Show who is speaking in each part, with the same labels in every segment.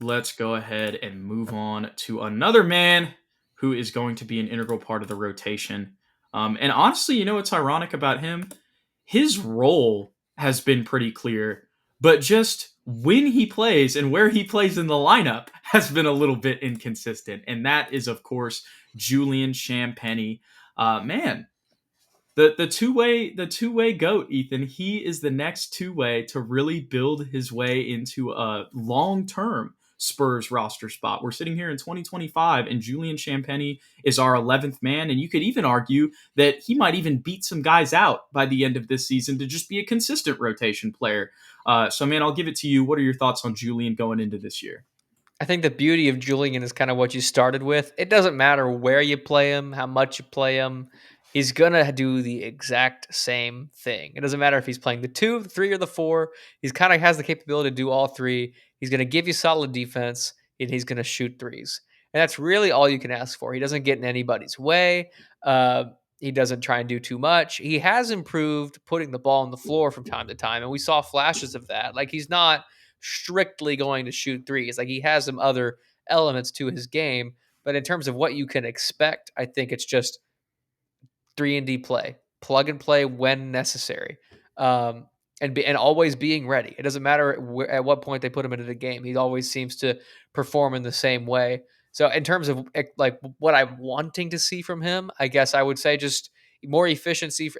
Speaker 1: let's go ahead and move on to another man who is going to be an integral part of the rotation. And honestly, what's ironic about him? His role has been pretty clear, but just when he plays and where he plays in the lineup has been a little bit inconsistent. And that is, of course, Julian Champagnie. Man, the two way goat, Ethan. He is the next two way to really build his way into a long term Spurs roster spot. We're sitting here in 2025, and Julian Champagnie is our 11th man, and you could even argue that he might even beat some guys out by the end of this season to just be a consistent rotation player. So, man, I'll give it to you. What are your thoughts on Julian going into this year?
Speaker 2: I think the beauty of Julian is kind of what you started with. It doesn't matter where you play him, how much you play him. He's going to do the exact same thing. It doesn't matter if he's playing the 2, the 3, or the 4. He's kind of has the capability to do all three. He's going to give you solid defense, and he's going to shoot threes. And that's really all you can ask for. He doesn't get in anybody's way. He doesn't try and do too much. He has improved putting the ball on the floor from time to time, and we saw flashes of that. Like, he's not strictly going to shoot threes. Like, he has some other elements to his game, but in terms of what you can expect, I think it's just 3-and-D play, plug and play when necessary, and always being ready. It doesn't matter at what point they put him into the game. He always seems to perform in the same way. So in terms of like what I'm wanting to see from him, I guess I would say just more efficiency,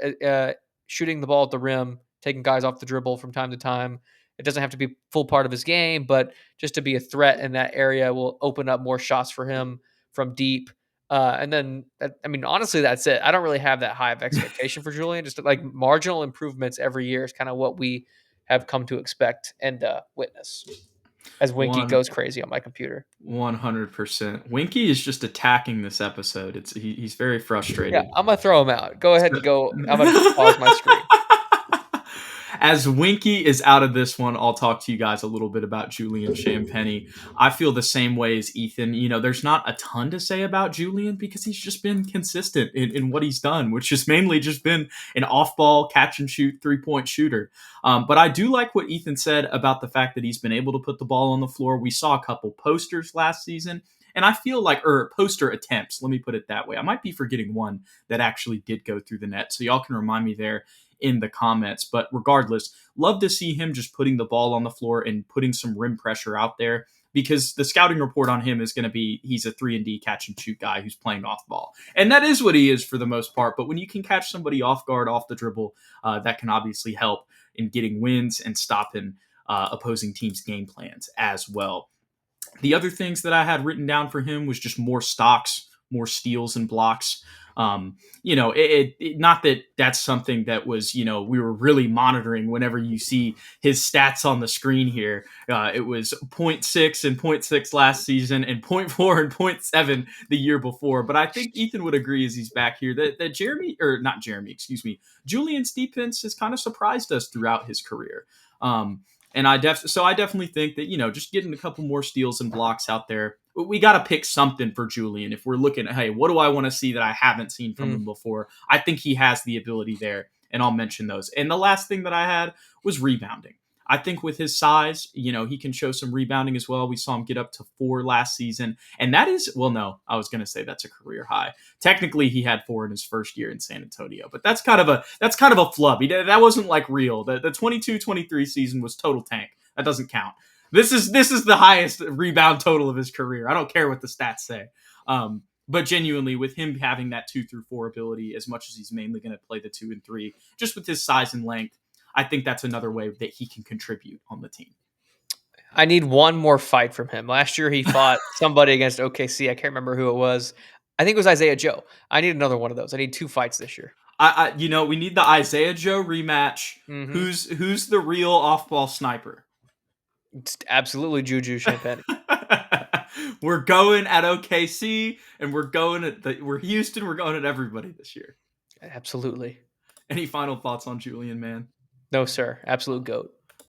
Speaker 2: shooting the ball at the rim, taking guys off the dribble from time to time. It doesn't have to be full part of his game, but just to be a threat in that area will open up more shots for him from deep. And then, honestly, that's it. I don't really have that high of expectation for Julian. Just like marginal improvements every year is kind of what we have come to expect and witness as Winky
Speaker 1: One
Speaker 2: goes crazy on my computer.
Speaker 1: 100%. Winky is just attacking this episode. He's very
Speaker 2: Yeah,
Speaker 1: frustrated.
Speaker 2: I'm gonna throw him out. Go ahead and go. I'm gonna pause my screen.
Speaker 1: As Winky is out of this one, I'll talk to you guys a little bit about Julian Champagnie. I feel the same way as Ethan. There's not a ton to say about Julian because he's just been consistent in what he's done, which has mainly just been an off-ball catch and shoot 3-point shooter. But I do like what Ethan said about the fact that he's been able to put the ball on the floor. We saw a couple posters last season. And I feel like, or poster attempts, let me put it that way. I might be forgetting one that actually did go through the net. So y'all can remind me there in the comments. But regardless, love to see him just putting the ball on the floor and putting some rim pressure out there, because the scouting report on him is going to be he's a 3-and-D catch and shoot guy who's playing off ball. And that is what he is for the most part. But when you can catch somebody off guard, off the dribble, that can obviously help in getting wins and stopping opposing teams' game plans as well. The other things that I had written down for him was just more stocks, more steals and blocks. Not that that's something that was, we were really monitoring whenever you see his stats on the screen here. It was 0.6 and 0.6 last season and 0.4 and 0.7 the year before. But I think Ethan would agree as he's back here that Julian's defense has kind of surprised us throughout his career. And I definitely think that, just getting a couple more steals and blocks out there, we got to pick something for Julian. If we're looking at, hey, what do I want to see that I haven't seen from him before? I think he has the ability there, and I'll mention those. And the last thing that I had was rebounding. I think with his size, he can show some rebounding as well. We saw him get up to 4 last season. And that is, well, no, I was going to say that's a career high. Technically, he had 4 in his first year in San Antonio, but that's kind of a flub. That wasn't like real. The 22-23 season was total tank. That doesn't count. This is the highest rebound total of his career. I don't care what the stats say. But genuinely, with him having that 2-4 ability, as much as he's mainly going to play the 2 and 3, just with his size and length, I think that's another way that he can contribute on the team.
Speaker 2: I need one more fight from him. Last year, he fought somebody against OKC. I can't remember who it was. I think it was Isaiah Joe. I need another one of those. I need 2 fights this year.
Speaker 1: We need the Isaiah Joe rematch.
Speaker 2: Mm-hmm.
Speaker 1: Who's the real off-ball sniper?
Speaker 2: It's absolutely Juju Champagnie.
Speaker 1: We're going at OKC, and we're Houston. We're going at everybody this year.
Speaker 2: Absolutely.
Speaker 1: Any final thoughts on Julian, man?
Speaker 2: No, sir. Absolute GOAT.